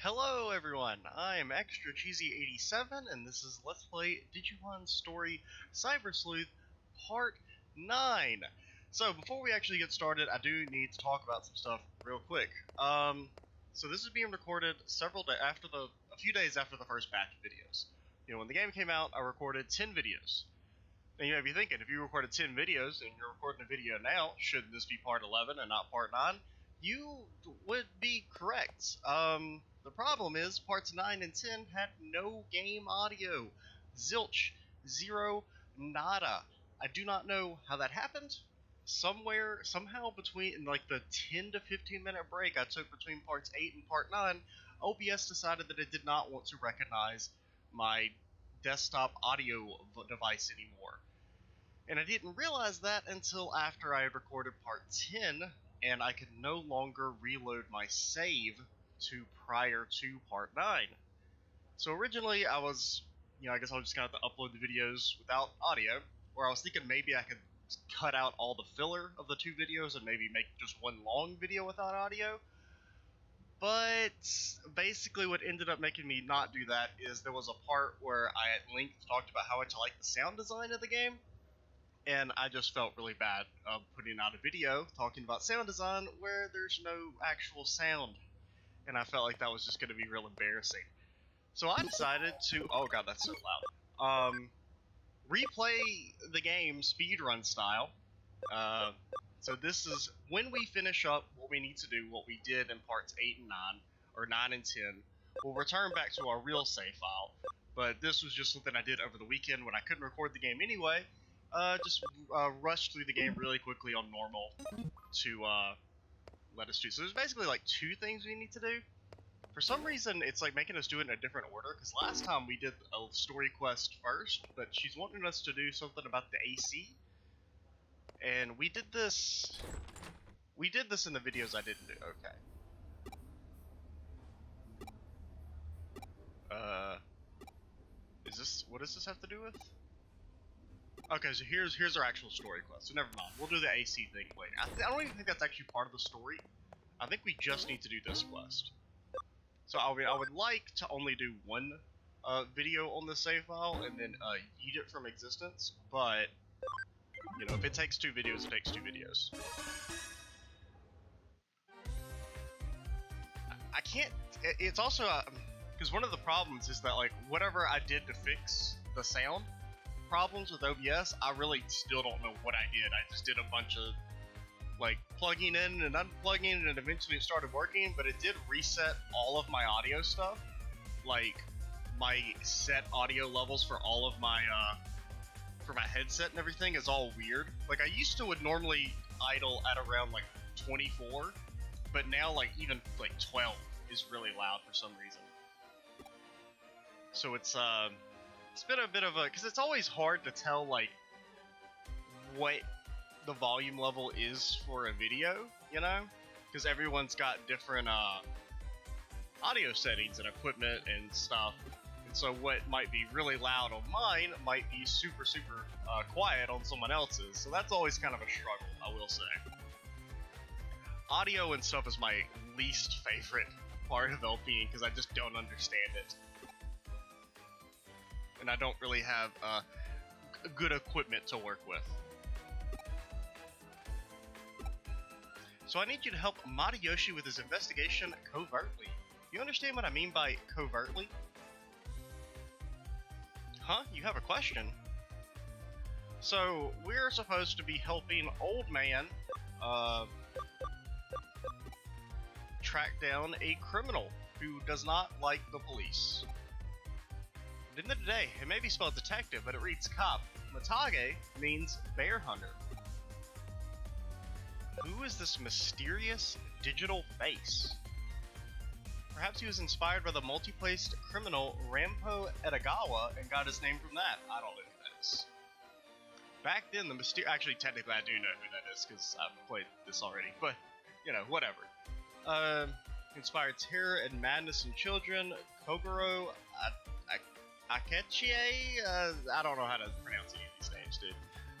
Hello everyone, I'm Extra Cheesy 87 and this is Let's Play Digimon Story Cyber Sleuth Part 9. So before we actually get started, I do need to talk about some stuff real quick. So this is being recorded a few days after the first batch of videos. You know, when the game came out, I recorded 10 videos. Now you may be thinking, if you recorded 10 videos and you're recording a video now, shouldn't this be part 11 and not part 9? You would be correct. The problem is, parts 9 and 10 had no game audio. Zilch. Zero. Nada. I do not know how that happened. Somehow between, like, the 10 to 15 minute break I took between parts 8 and part 9, OBS decided that it did not want to recognize my desktop audio device anymore. And I didn't realize that until after I had recorded part 10, and I could no longer reload my save to prior to part 9. So originally I was, I guess I was just going to have to upload the videos without audio, or I was thinking maybe I could cut out all the filler of the two videos and maybe make just one long video without audio. But basically what ended up making me not do that is there was a part where I at length talked about how much I like the sound design of the game, and I just felt really bad putting out a video talking about sound design where there's no actual sound. And I felt like that was just going to be real embarrassing. So I decided to... Oh god, that's so loud. Replay the game speedrun style. So this is when we finish up what we need to do, what we did in parts 8 and 9, or 9 and 10, we'll return back to our real save file. But this was just something I did over the weekend when I couldn't record the game anyway. Just rushed through the game really quickly on normal to let us do. So there's basically like two things we need to do. For some reason, it's like making us do it in a different order, because last time we did a story quest first, but she's wanting us to do something about the AC. And we did this in the videos I didn't do. Okay. What does this have to do with? Okay, so here's our actual story quest, so never mind. We'll do the AC thing later. I don't even think that's actually part of the story. I think we just need to do this quest. So I would like to only do one video on the save file and then yeet it from existence, but, you know, if it takes two videos, it takes two videos. I can't... It's also... because one of the problems is that, like, whatever I did to fix the sound problems with OBS, I really still don't know what I did. I just did a bunch of like plugging in and unplugging, and eventually it started working, but it did reset all of my audio stuff. Like my set audio levels for all of my for my headset and everything is all weird. Like I used to would normally idle at around like 24, but now like even like 12 is really loud for some reason. So it's been a bit of a... because it's always hard to tell, like, what the volume level is for a video, you know? Because everyone's got different, audio settings and equipment and stuff. And so what might be really loud on mine might be super, super, quiet on someone else's. So that's always kind of a struggle, I will say. Audio and stuff is my least favorite part of LPing, because I just don't understand it. And I don't really have good equipment to work with. So I need you to help Matayoshi with his investigation covertly. You understand what I mean by covertly? Huh? You have a question? So, we're supposed to be helping Old Man track down a criminal who does not like the police. At the end of the day, it may be spelled detective, but it reads cop. Matage means bear hunter. Who is this mysterious digital face? Perhaps he was inspired by the multi-placed criminal Rampo Edagawa and got his name from that. I don't know who that is. Back then, actually, technically, I do know who that is, because I've played this already, but, you know, whatever. Inspired terror and madness in children. Kogoro Akechi, I don't know how to pronounce any of these names, dude.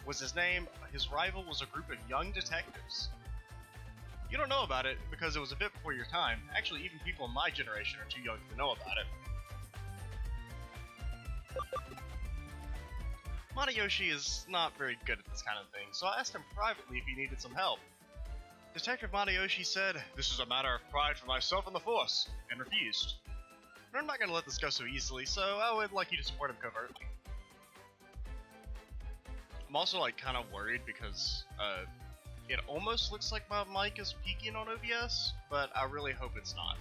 Was his name. His rival was a group of young detectives. You don't know about it because it was a bit before your time. Actually, even people in my generation are too young to know about it. Matayoshi is not very good at this kind of thing, so I asked him privately if he needed some help. Detective Matayoshi said, "This is a matter of pride for myself and the Force," and refused. But I'm not going to let this go so easily, so I would like you to support him covertly. I'm also like kind of worried because it almost looks like my mic is peaking on OBS, but I really hope it's not.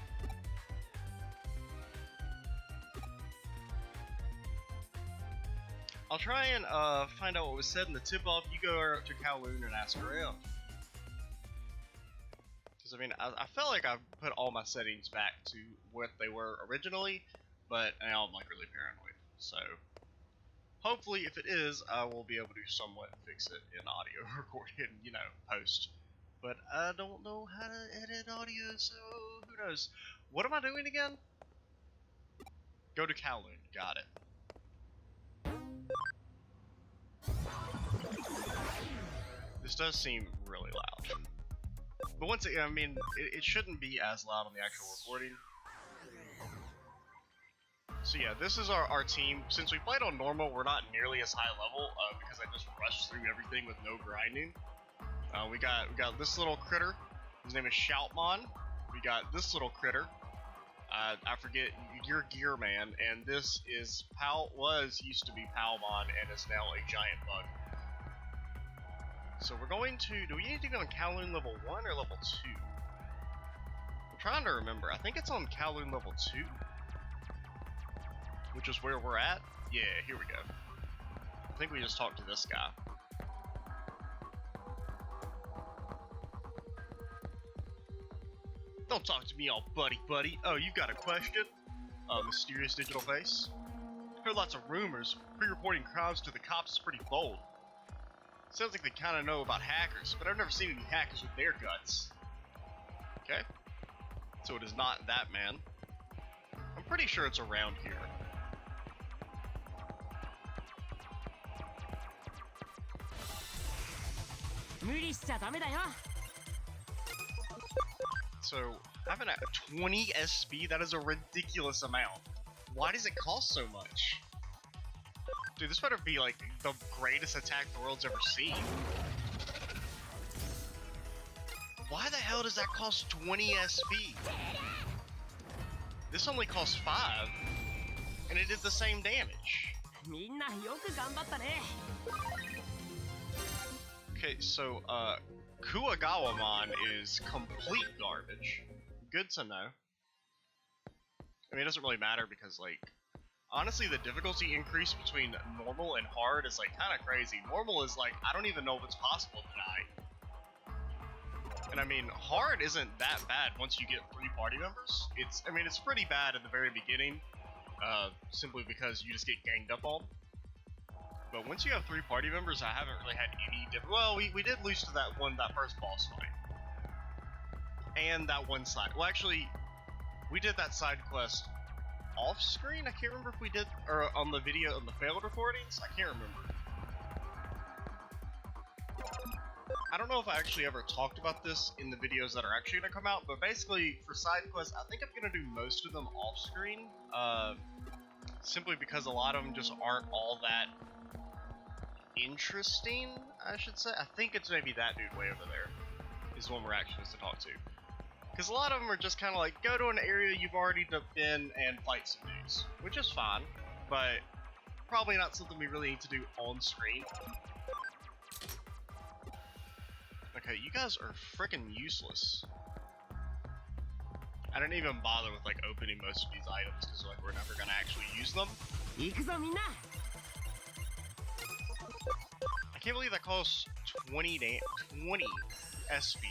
I'll try and find out what was said in the tip-off. You go to Kowloon and ask around. Because, I mean, I felt like I put all my settings back to what they were originally, but now I'm, like, really paranoid. So, hopefully, if it is, I will be able to somewhat fix it in audio recording, you know, post. But I don't know how to edit audio, so who knows. What am I doing again? Go to Kowloon. Got it. This does seem really loud. But once again, I mean, it shouldn't be as loud on the actual recording. So yeah, this is our team. Since we played on normal, we're not nearly as high level because I just rushed through everything with no grinding. We got this little critter. His name is Shoutmon. We got this little critter. I forget, you're Gear Man, and this is used to be Palmon, and is now a giant bug. So we're going to, do we need to go on Kowloon level 1 or level 2? I'm trying to remember. I think it's on Kowloon level 2. Which is where we're at. Yeah, here we go. I think we just talked to this guy. Don't talk to me all buddy. Oh, you've got a question? Mysterious digital face. Heard lots of rumors. Pre-reporting crimes to the cops is pretty bold. Sounds like they kind of know about hackers, but I've never seen any hackers with their guts. Okay. So it is not that man. I'm pretty sure it's around here. So, having a 20 SP, that is a ridiculous amount. Why does it cost so much? Dude, this better be like the greatest attack the world's ever seen. Why the hell does that cost 20 SP? This only costs 5, and it did the same damage. Okay, so, Kuwagawamon is complete garbage. Good to know. I mean, it doesn't really matter because, like, honestly, the difficulty increase between normal and hard is, like, kind of crazy. Normal is, like, I don't even know if it's possible to die. And, I mean, hard isn't that bad once you get 3 party members. I mean, it's pretty bad at the very beginning, simply because you just get ganged up on. But once you have 3 party members, I haven't really had any difficulty. Well, we did lose to that first boss fight. And that one side. Well, actually, we did that side quest off screen. I can't remember if we did, or on the video, on the failed recordings. I can't remember. I don't know if I actually ever talked about this in the videos that are actually going to come out, but basically, for side quests, I think I'm going to do most of them off screen. Simply because a lot of them just aren't all that interesting, I should say. I think it's maybe that dude way over there is the one we're actually supposed to talk to. Because a lot of them are just kind of like, go to an area you've already been and fight some dudes. Which is fine, but probably not something we really need to do on screen. Okay, you guys are freaking useless. I didn't even bother with like opening most of these items because like we're never gonna actually use them. I can't believe that costs 20 SP.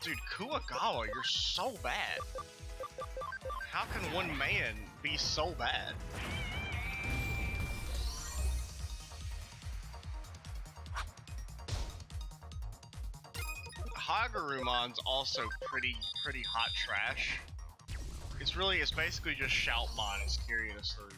Dude, Kuwagawa, you're so bad. How can one man be so bad? Hagarumon's also pretty hot trash. It's basically just Shoutmon is carrying us through.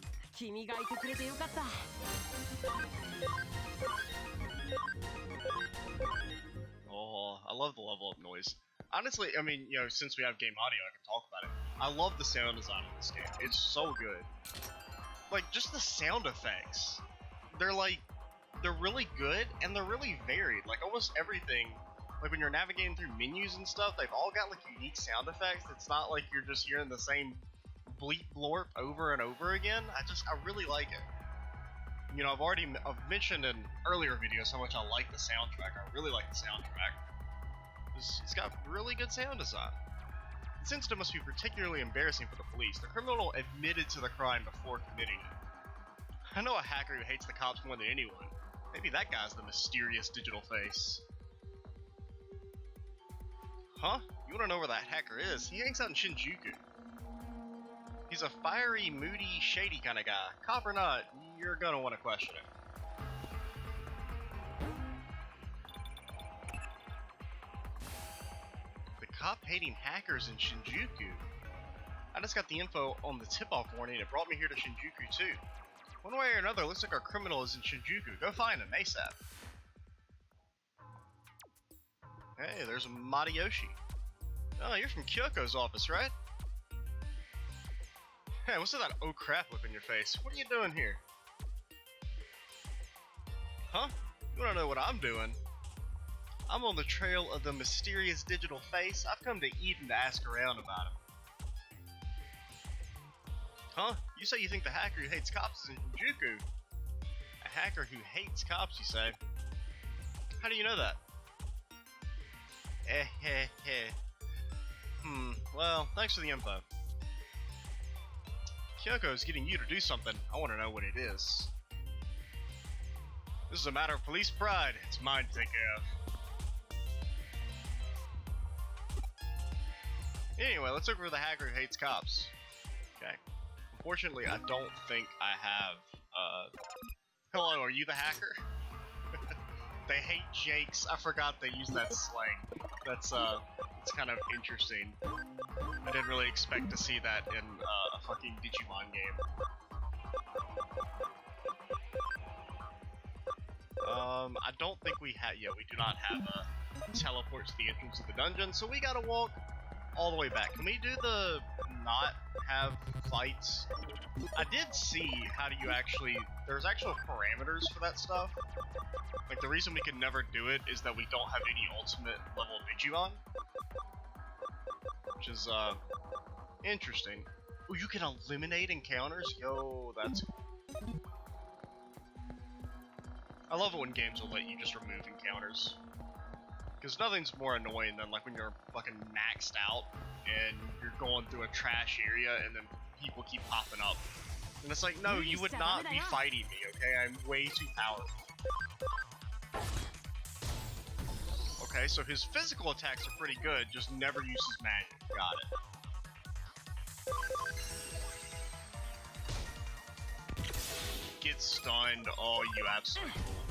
I love the level up noise. Honestly, I mean, you know, since we have game audio, I can talk about it. I love the sound design of this game. It's so good. Like, just the sound effects. They're really good, and they're really varied. Like, almost everything, like when you're navigating through menus and stuff, they've all got like unique sound effects. It's not like you're just hearing the same bleep blorp over and over again. I really like it. You know, I've mentioned in earlier videos how much I like the soundtrack. I really like the soundtrack. It's got really good sound design. This incident must be particularly embarrassing for the police. The criminal admitted to the crime before committing it. I know a hacker who hates the cops more than anyone. Maybe that guy's the mysterious digital face. Huh? You wanna know where that hacker is? He hangs out in Shinjuku. He's a fiery, moody, shady kind of guy. Cop or not, you're gonna want to question him. The cop-hating hackers in Shinjuku. I just got the info on the tip-off warning and it brought me here to Shinjuku too. One way or another, it looks like our criminal is in Shinjuku. Go find him, ASAP. Hey, there's Matayoshi. Oh, you're from Kyoko's office, right? Hey, what's that oh crap look on your face? What are you doing here? Huh? You wanna know what I'm doing? I'm on the trail of the mysterious digital face. I've come to Eden to ask around about him. Huh? You say you think the hacker who hates cops is in Shinjuku? A hacker who hates cops, you say? How do you know that? Well, thanks for the info. Kyoko's getting you to do something. I want to know what it is. This is a matter of police pride. It's mine to take care of. Anyway, let's look for the hacker who hates cops. Okay. Unfortunately, I don't think I have, Hello, are you the hacker? They hate Jakes. I forgot they use that slang. That's it's kind of interesting. I didn't really expect to see that in a fucking Digimon game. I don't think we do not have a teleport to the entrance of the dungeon, so we gotta walk all the way back. Can we do the not have fights? I did see how do you actually, there's actual parameters for that stuff. Like the reason we can never do it is that we don't have any ultimate level Digimon. Which is interesting. Oh, you can eliminate encounters? Yo, that's cool. I love it when games will let you just remove encounters. Because nothing's more annoying than like when you're fucking maxed out and you're going through a trash area and then people keep popping up. And it's like, no, you would not be fighting me, okay? I'm way too powerful. Okay, so his physical attacks are pretty good, just never uses magic. Got it. Get stunned. Oh, you absolute fool.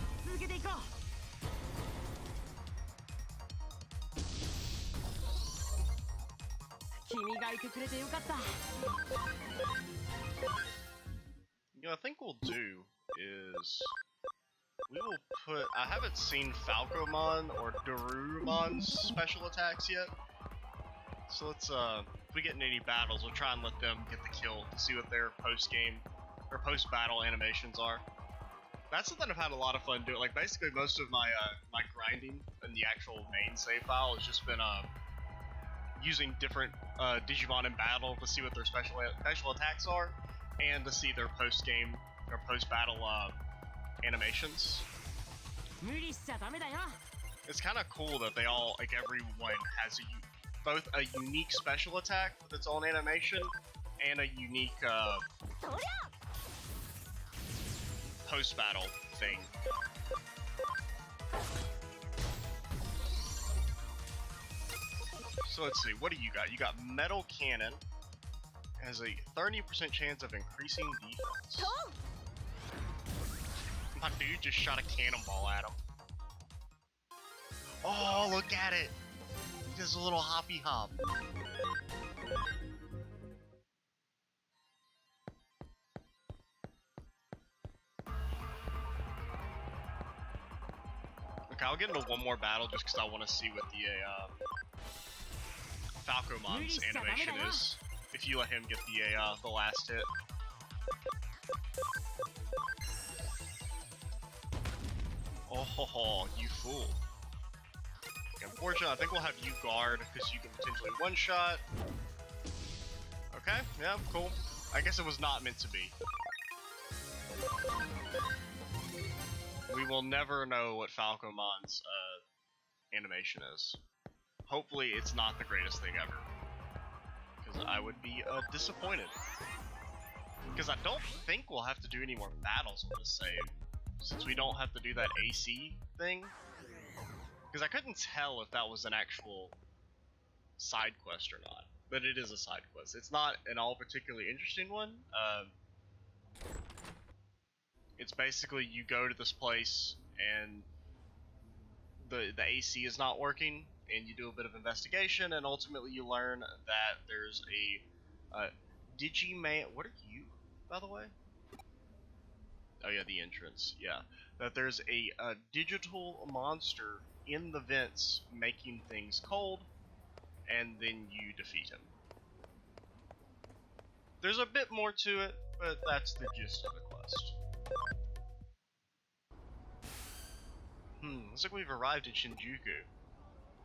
You know, I think we'll do is we will put. I haven't seen Falcomon or Darumon's special attacks yet, so let's if we get in any battles, we'll try and let them get the kill to see what their post-game or post-battle animations are. That's something I've had a lot of fun doing. Like basically, most of my my grinding in the actual main save file has just been using different Digimon in battle to see what their special attacks are, and to see their post-game or post-battle animations. It's kind of cool that they all, like everyone has both a unique special attack with its own animation and a unique post-battle thing. So let's see, what do you got? You got Metal Cannon. Has a 30% chance of increasing defense. My dude just shot a cannonball at him. Oh, look at it! Just a little hoppy hop. Okay, I'll get into one more battle just because I want to see what the Falcomon's animation is. If you let him get the last hit. Oh ho ho, you fool. Unfortunately, I think we'll have you guard because you can potentially one-shot. Okay, yeah, cool. I guess it was not meant to be. We will never know what Falcomon's animation is. Hopefully, it's not the greatest thing ever. Because I would be disappointed. Because I don't think we'll have to do any more battles on this save. Since we don't have to do that AC thing. Because I couldn't tell if that was an actual side quest or not. But it is a side quest. It's not an all particularly interesting one. It's basically you go to this place and the AC is not working, and you do a bit of investigation, and ultimately you learn that there's a Digimon. What are you, by the way? Oh yeah, the entrance. Yeah, that there's a digital monster in the vents making things cold, and then you defeat him. There's a bit more to it, but that's the gist of the quest. Looks like we've arrived in Shinjuku.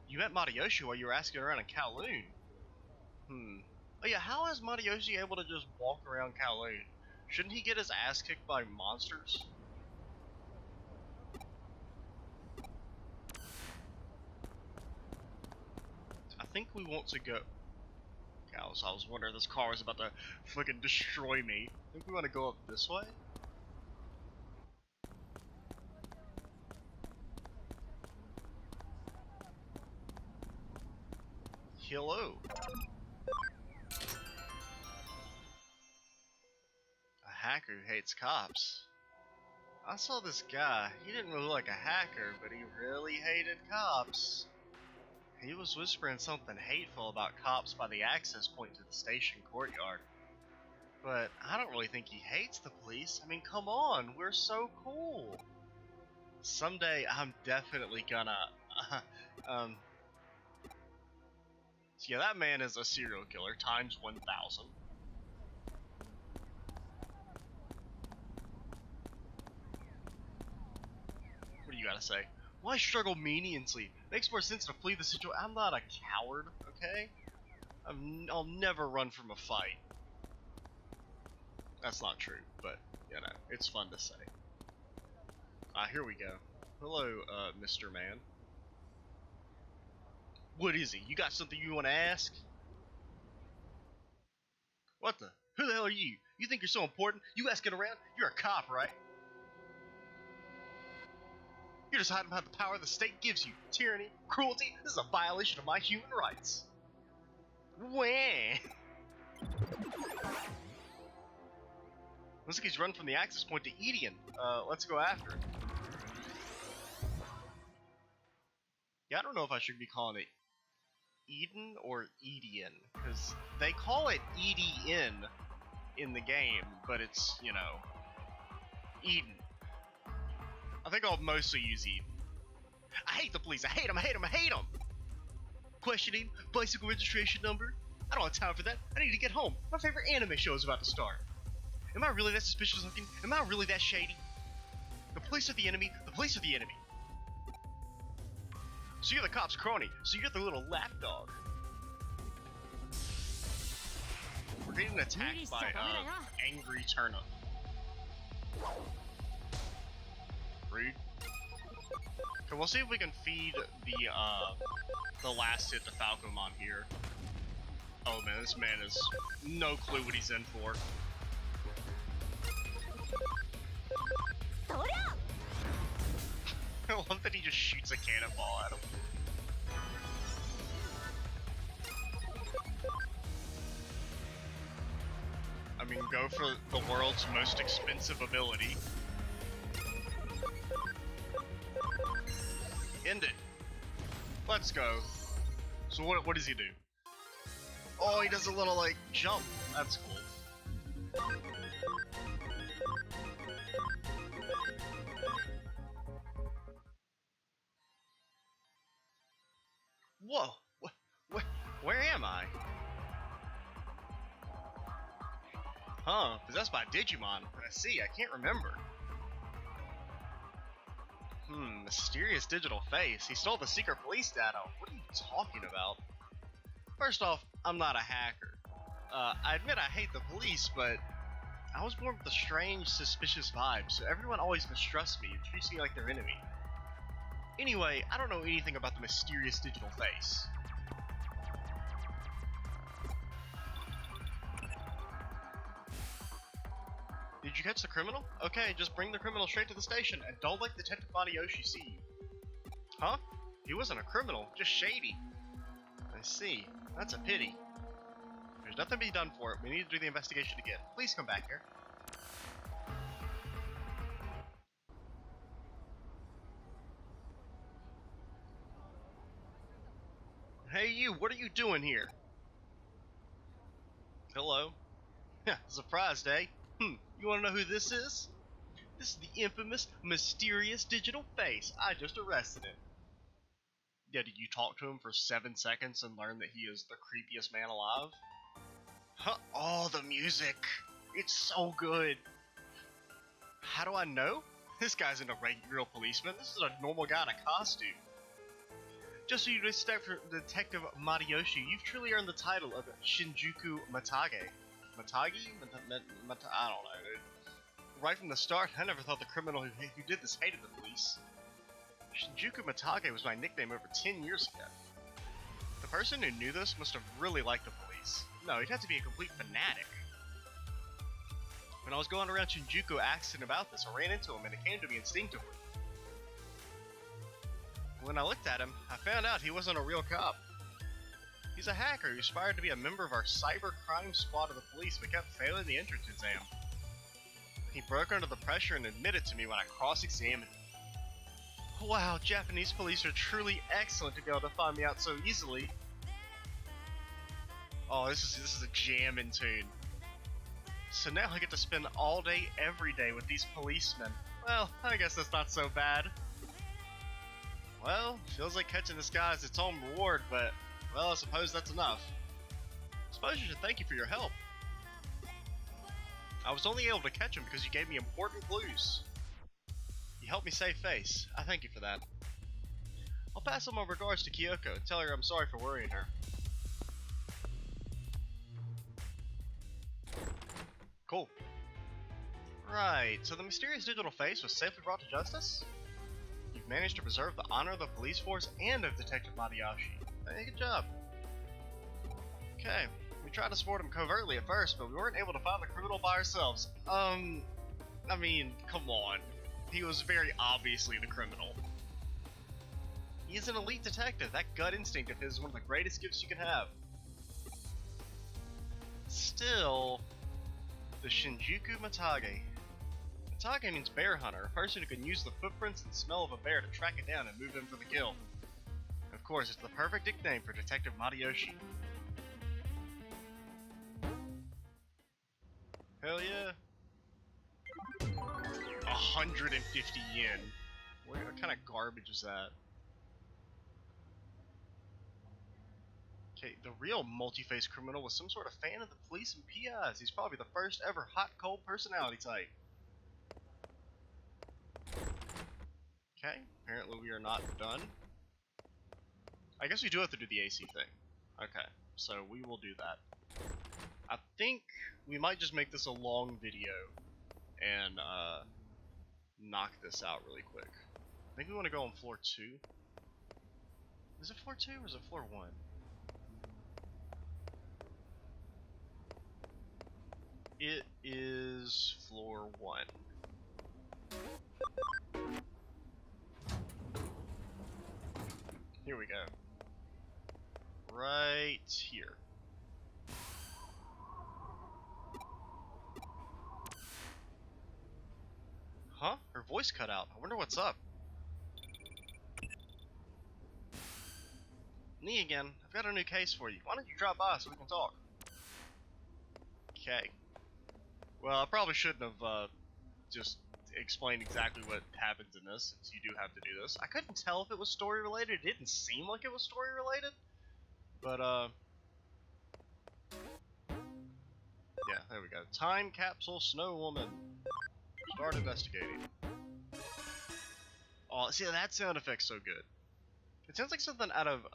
You met Matayoshi while you were asking around in Kowloon. Oh yeah, how is Matayoshi able to just walk around Kowloon? Shouldn't he get his ass kicked by monsters? I think we want to go... Cows, I was wondering this car was about to fucking destroy me. I think we want to go up this way? Hello. A hacker who hates cops. I saw this guy. He didn't really look like a hacker, but he really hated cops. He was whispering something hateful about cops by the access point to the station courtyard. But I don't really think he hates the police. I mean, come on, we're so cool. Someday I'm definitely gonna... So yeah, that man is a serial killer times 1,000. What do you gotta say? Why struggle meaningfully? Makes more sense to flee the situation. I'm not a coward, okay? I'll never run from a fight. That's not true, but, you know, it's fun to say. Here we go. Hello, Mr. Man. What is it? You got something you want to ask? What the? Who the hell are you? You think you're so important? You asking around? You're a cop, right? You're just hiding behind the power the state gives you. Tyranny, cruelty, this is a violation of my human rights. Wah! Looks like he's run from the access point to Edian. Let's go after it. Yeah, I don't know if I should be calling it Eden or Edian, because they call it EDN in the game, but it's, you know, Eden. I think I'll mostly use Eden. I hate the police. I hate them. I hate them. I hate them. Questioning, bicycle registration number. I don't have time for that. I need to get home. My favorite anime show is about to start. Am I really that suspicious looking? Am I really that shady? The police are the enemy. The police are the enemy. So you're the cop's crony. So you're the little lapdog. We're getting attacked by angry turnip. Rude. Okay, we'll see if we can feed the last hit to Falcomon here. Oh man, this man has no clue what he's in for. I love that he just shoots a cannonball at him. I mean, go for the world's most expensive ability. End it. Let's go. So what does he do? Oh, he does a little, like, jump. That's cool. Whoa! Where am I? Huh, possessed by Digimon. I see, I can't remember. Mysterious digital face. He stole the secret police data. What are you talking about? First off, I'm not a hacker. I admit I hate the police, but I was born with a strange, suspicious vibe, so everyone always mistrusts me and treats me like their enemy. Anyway, I don't know anything about the mysterious digital face. Did you catch the criminal? Okay, just bring the criminal straight to the station and don't let Detective Matayoshi see you. Huh? He wasn't a criminal, just shady. I see. That's a pity. There's nothing to be done for it. We need to do the investigation again. Please come back here. Hey you, what are you doing here? Hello. Surprise day. You wanna know who this is? This is the infamous, mysterious digital face. I just arrested him. Yeah, did you talk to him for 7 seconds and learn that he is the creepiest man alive? Huh? Oh, the music. It's so good. How do I know? This guy's not a real policeman. This is a normal guy in a costume. Just so you Detective Matayoshi, you've truly earned the title of Shinjuku Matage. Matagi? I don't know, dude. Right from the start, I never thought the criminal who did this hated the police. Shinjuku Matage was my nickname over 10 years ago. The person who knew this must have really liked the police. No, he'd have to be a complete fanatic. When I was going around Shinjuku asking about this, I ran into him and it came to me instinctively. When I looked at him, I found out he wasn't a real cop. He's a hacker who aspired to be a member of our cyber crime squad of the police but kept failing the entrance exam. He broke under the pressure and admitted to me when I cross-examined him. Wow, Japanese police are truly excellent to be able to find me out so easily. Oh, this is a jamming tune. So now I get to spend all day, every day with these policemen. Well, I guess that's not so bad. Well, feels like catching this guy is its own reward, but, well, I suppose that's enough. I suppose you should thank you for your help. I was only able to catch him because you gave me important clues. You helped me save face. I thank you for that. I'll pass on my regards to Kyoko and tell her I'm sorry for worrying her. Cool. Right, so the mysterious digital face was safely brought to justice? You've managed to preserve the honor of the police force and of Detective Matayoshi. Hey, good job. Okay, we tried to support him covertly at first, but we weren't able to find the criminal by ourselves. I mean, come on. He was very obviously the criminal. He's an elite detective. That gut instinct of his is one of the greatest gifts you can have. Still, the Shinjuku Matage. Matage means bear hunter, a person who can use the footprints and smell of a bear to track it down and move him for the kill. Of course, it's the perfect nickname for Detective Matayoshi. Hell yeah. 150 yen. What kind of garbage is that? Okay, the real multi-face criminal was some sort of fan of the police and PIs. He's probably the first ever hot-cold personality type. Okay, apparently we are not done. I guess we do have to do the AC thing. Okay, so we will do that. I think we might just make this a long video and knock this out really quick. I think we want to go on floor 2. Is it floor 2 or is it floor 1? It is floor 1. Here we go. Right here. Huh? Her voice cut out. I wonder what's up. Me again. I've got a new case for you. Why don't you drop by so we can talk? Okay. Well, I probably shouldn't have just explain exactly what happens in this, since you do have to do this. I couldn't tell if it was story related. It didn't seem like it was story related, but yeah, there we go. Time capsule snow woman. Start investigating. Oh, see, that sound effect's so good. It sounds like something out of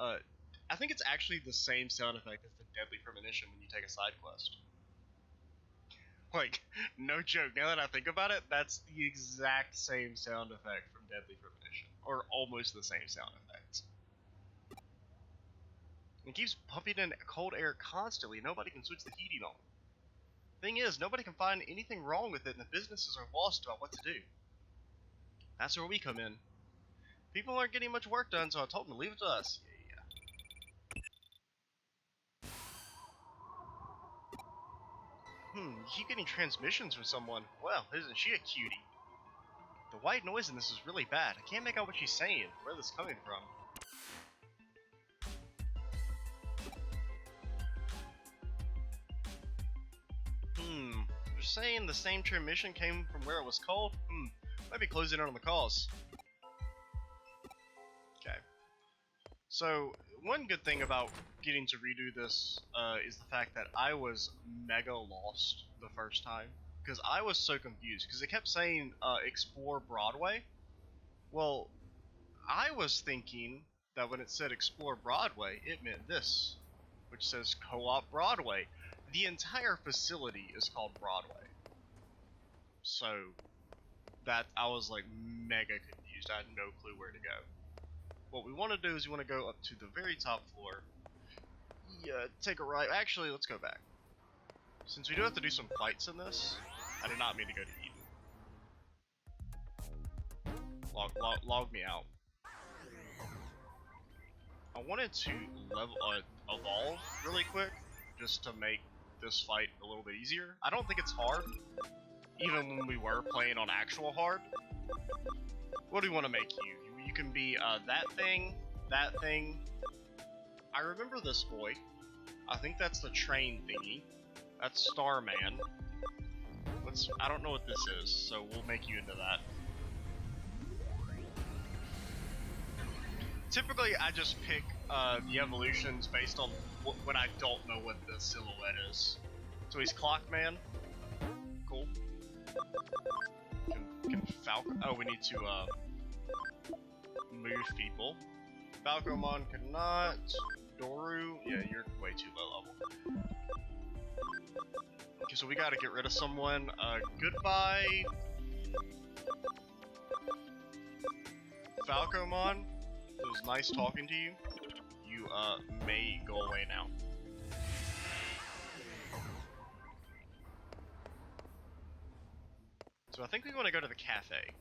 I think it's actually the same sound effect as the deadly premonition when you take a side quest. Like, no joke, now that I think about it, that's the exact same sound effect from Deadly Premonition. Or almost the same sound effect. It keeps pumping in cold air constantly, nobody can switch the heating on. Thing is, nobody can find anything wrong with it and the businesses are lost about what to do. That's where we come in. People aren't getting much work done, so I told them to leave it to us. You keep getting transmissions from someone. Well, isn't she a cutie? The white noise in this is really bad. I can't make out what she's saying, where this is coming from. They're saying the same transmission came from where it was cold? Might be closing in on the cause. Okay. So, one good thing about getting to redo this is the fact that I was mega lost the first time. Because I was so confused, because it kept saying, explore Broadway. Well, I was thinking that when it said explore Broadway, it meant this, which says Co-op Broadway. The entire facility is called Broadway. So, that, I was like mega confused, I had no clue where to go. What we want to do is we want to go up to the very top floor. Yeah, take a right. Actually, let's go back. Since we do have to do some fights in this, I did not mean to go to Eden. Log me out. I wanted to evolve really quick, just to make this fight a little bit easier. I don't think it's hard, even when we were playing on actual hard. What do we want to make you? You can be that thing. I remember this boy. I think that's the train thingy. That's Starman. I don't know what this is, so we'll make you into that. Typically, I just pick the evolutions based on when I don't know what the silhouette is. So he's Clockman. Cool. Can Falcon... Oh, we need to move people. Falcomon cannot. Doru, yeah, you're way too low level. Okay, so we gotta get rid of someone. Goodbye. Falcomon, it was nice talking to you. You, may go away now. So I think we want to go to the cafe.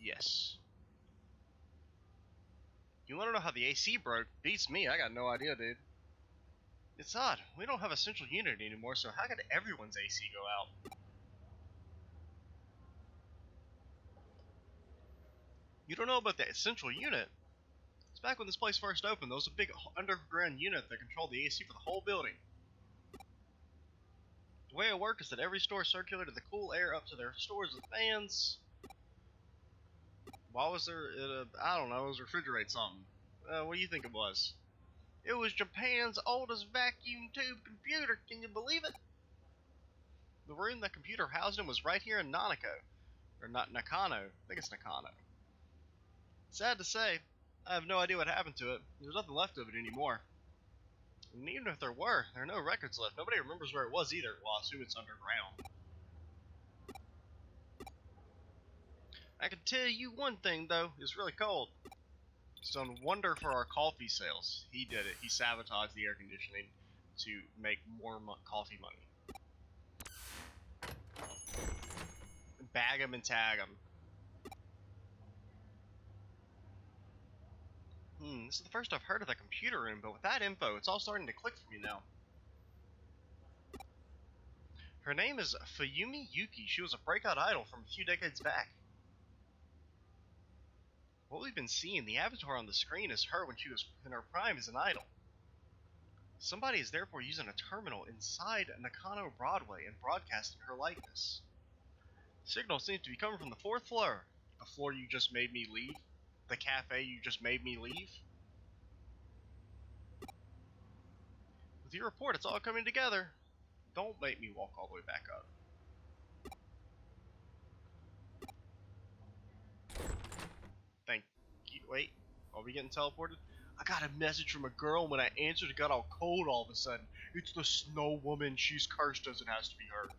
Yes. You want to know how the AC broke? Beats me, I got no idea, dude. It's odd, we don't have a central unit anymore, so how could everyone's AC go out? You don't know about the central unit? It's back when this place first opened, there was a big underground unit that controlled the AC for the whole building. The way it worked is that every store circulated the cool air up to their stores with fans. Why was there, I don't know, it was refrigerate something. What do you think it was? It was Japan's oldest vacuum tube computer, can you believe it? The room that computer housed in was right here in Nanako. Or not Nakano, I think it's Nakano. Sad to say, I have no idea what happened to it. There's nothing left of it anymore. And even if there are no records left. Nobody remembers where it was either. Well, I assume it's underground. I can tell you one thing, though. It's really cold. It's done wonder for our coffee sales. He did it. He sabotaged the air conditioning to make more coffee money. Bag him and tag him. This is the first I've heard of the computer room, but with that info, it's all starting to click for me now. Her name is Fuyumi Yuki. She was a breakout idol from a few decades back. What we've been seeing, the avatar on the screen is her when she was in her prime as an idol. Somebody is therefore using a terminal inside Nakano Broadway and broadcasting her likeness. Signal seems to be coming from the 4th floor. The floor you just made me leave? The cafe you just made me leave? With your report, it's all coming together. Don't make me walk all the way back up. Thank you. Wait, are we getting teleported? I got a message from a girl, and when I answered, it got all cold all of a sudden. It's the Snow Woman. She's cursed as it has to be her.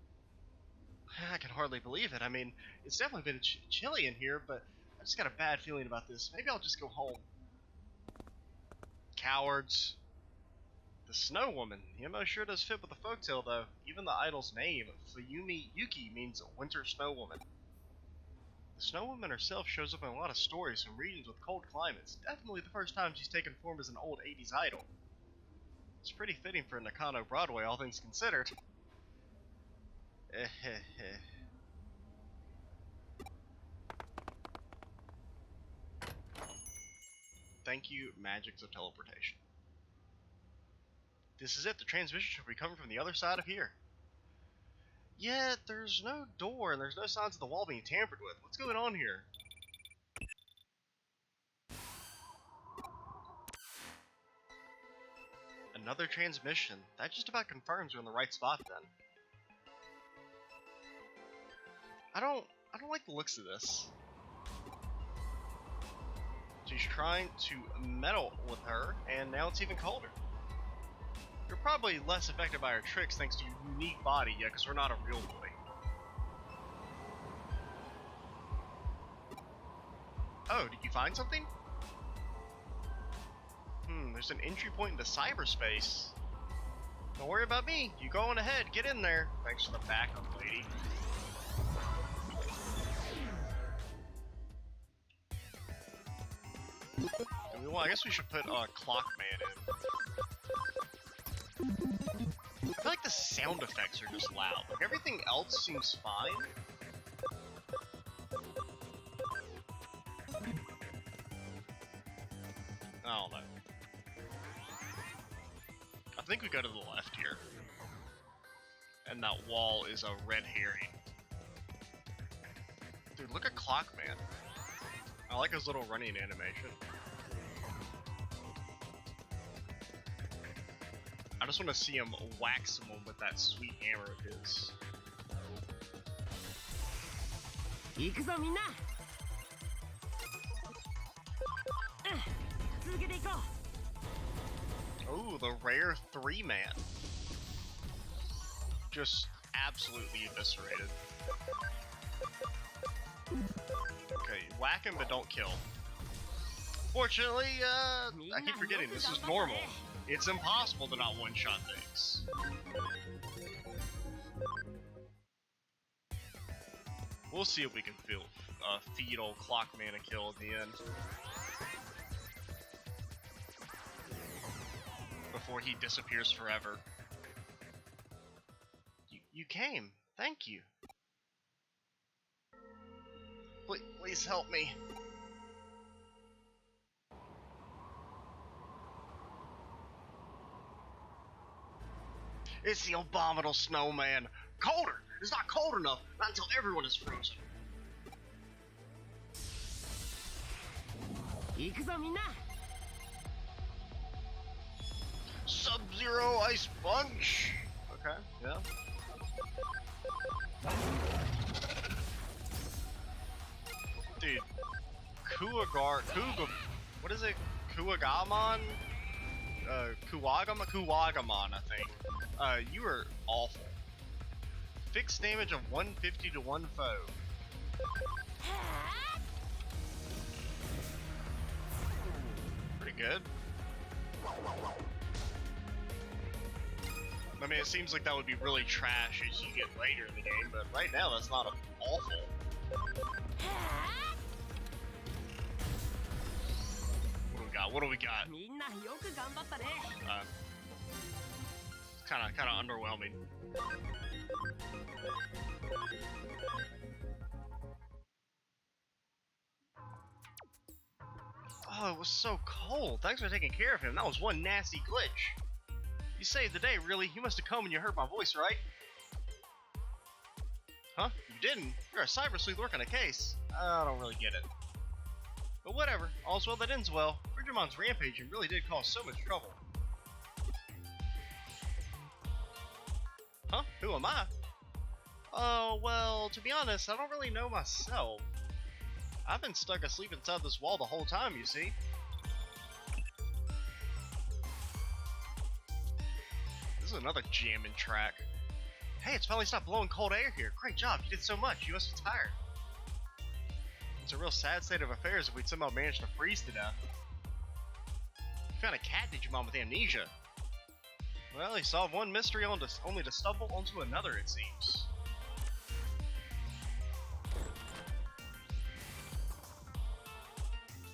I can hardly believe it. I mean, it's definitely been chilly in here, but I just got a bad feeling about this. Maybe I'll just go home. Cowards. The Snow Woman. The MO sure does fit with the folktale, though. Even the idol's name, Fuyumi Yuki, means Winter Snow Woman. The Snow Woman herself shows up in a lot of stories from regions with cold climates. Definitely the first time she's taken form as an old 80s idol. It's pretty fitting for Nakano Broadway, all things considered. Thank you, magics of teleportation. This is it. The transmission should be coming from the other side of here. Yet, there's no door and there's no signs of the wall being tampered with. What's going on here? Another transmission. That just about confirms we're in the right spot then. I don't like the looks of this. She's trying to meddle with her, and now it's even colder. You're probably less affected by her tricks thanks to your unique body, yeah, because we're not a real boy. Oh, did you find something? There's an entry point into cyberspace. Don't worry about me. You go on ahead. Get in there. Thanks for the backup, lady. Well, I guess we should put Clockman in. I feel like the sound effects are just loud. Like everything else seems fine. I don't know. I think we go to the left here. And that wall is a red herring. Dude, look at Clockman. I like his little running animation. I just want to see him whack someone with that sweet hammer of his. Oh, the rare 3-man. Just absolutely eviscerated. Okay, whack him but don't kill. Fortunately, I keep forgetting, this is normal. It's impossible to not one-shot things. We'll see if we can feed old Clockman a kill at the end. Before he disappears forever. You came. Thank you. Please help me. It's the abominable snowman. Colder! It's not cold enough, not until everyone is frozen. Sub-Zero Ice Punch! Okay, yeah. Dude, what is it? Kuwagamon, I think. You are awful. Fixed damage of 150 to one foe. Pretty good. I mean, it seems like that would be really trash as you get later in the game, but right now that's not awful. What do we got? Kind of underwhelming. Oh, it was so cold. Thanks for taking care of him. That was one nasty glitch. You saved the day, really. You must have come when you heard my voice, right? Huh? You didn't? You're a Cyber Sleuth working a case. I don't really get it. But whatever, all's well that ends well. Digimon's rampaging really did cause so much trouble. Huh? Who am I? Oh, well, to be honest, I don't really know myself. I've been stuck asleep inside this wall the whole time, you see. This is another jamming track. Hey, it's finally stopped blowing cold air here. Great job, you did so much. You must be tired. It's a real sad state of affairs if we'd somehow managed to freeze to death. You found a cat Digimon with amnesia. Well, he solved one mystery only to stumble onto another, it seems.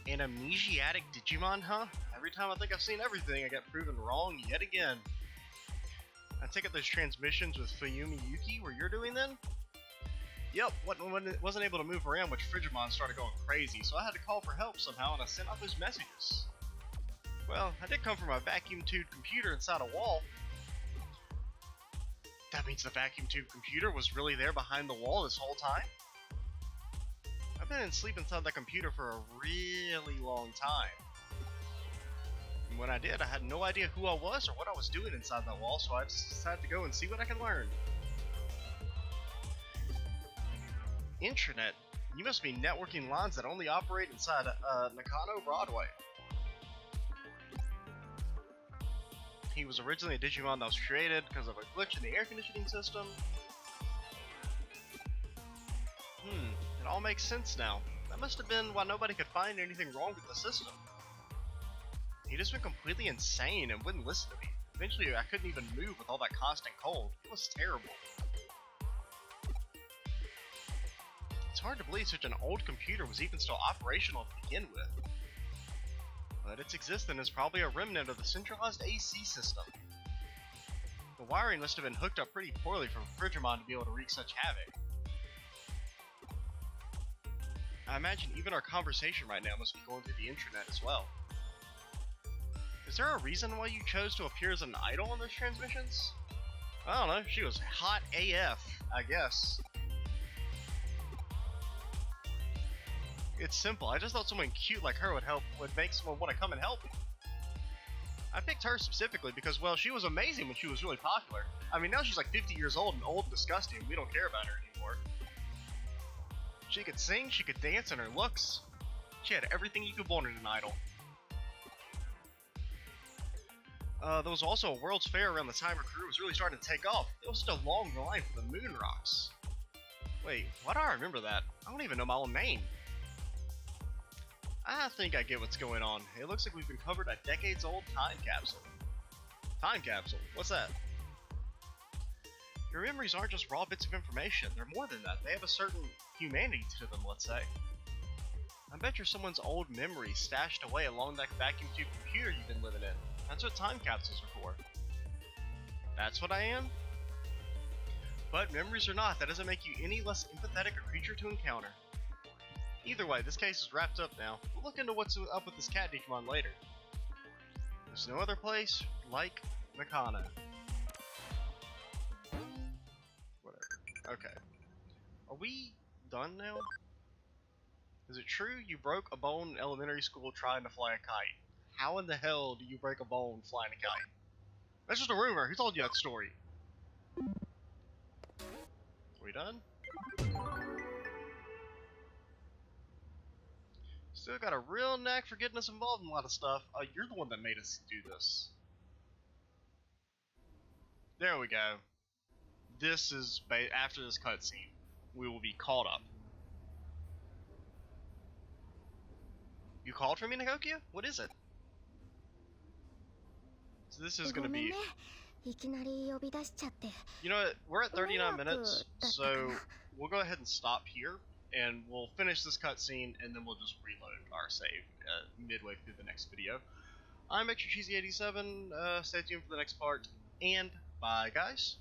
An amnesiatic Digimon, huh? Every time I think I've seen everything, I get proven wrong yet again. I take it those transmissions with Fuyumi Yuki were you're doing then? Yep, wasn't able to move around, which Frigimon started going crazy, so I had to call for help somehow, and I sent out those messages. Well, I did come from a vacuum tube computer inside a wall. That means the vacuum tube computer was really there behind the wall this whole time? I've been asleep inside that computer for a really long time. And when I did, I had no idea who I was or what I was doing inside that wall, so I just decided to go and see what I can learn. Intranet? You must be networking lines that only operate inside Nakano Broadway. He was originally a Digimon that was created because of a glitch in the air conditioning system. It all makes sense now. That must have been why nobody could find anything wrong with the system. He just went completely insane and wouldn't listen to me. Eventually, I couldn't even move with all that constant cold. It was terrible. It's hard to believe such an old computer was even still operational to begin with. But its existence is probably a remnant of the centralized AC system. The wiring must have been hooked up pretty poorly for Frigimon to be able to wreak such havoc. I imagine even our conversation right now must be going through the intranet as well. Is there a reason why you chose to appear as an idol in those transmissions? I don't know, she was hot AF, I guess. It's simple, I just thought someone cute like her would make someone want to come and help me. I picked her specifically because, well, she was amazing when she was really popular. I mean, now she's like 50 years old and old and disgusting, we don't care about her anymore. She could sing, she could dance, and her looks. She had everything you could want in an idol. There was also a World's Fair around the time her career was really starting to take off. It was just a long line for the moon rocks. Wait, why do I remember that? I don't even know my own name. I think I get what's going on. It looks like we've been covered a decades-old time capsule. Time capsule? What's that? Your memories aren't just raw bits of information. They're more than that. They have a certain humanity to them, let's say. I bet you're someone's old memory stashed away along that vacuum tube computer you've been living in. That's what time capsules are for. That's what I am? But memories or not, that doesn't make you any less empathetic a creature to encounter. Either way, this case is wrapped up now. We'll look into what's up with this cat Digimon later. There's no other place like Nakano. Whatever. Okay. Are we done now? Is it true you broke a bone in elementary school trying to fly a kite? How in the hell do you break a bone flying a kite? That's just a rumor. Who told you that story? Are we done? Still got a real knack for getting us involved in a lot of stuff. You're the one that made us do this. There we go. This is after this cutscene. We will be caught up. You called for me, Nagokia? What is it? So this is gonna be... You know what? We're at 39 minutes, so we'll go ahead and stop here, and we'll finish this cutscene, and then we'll just reload our save midway through the next video. I'm Extra Cheesy 87. Stay tuned for the next part, and bye, guys.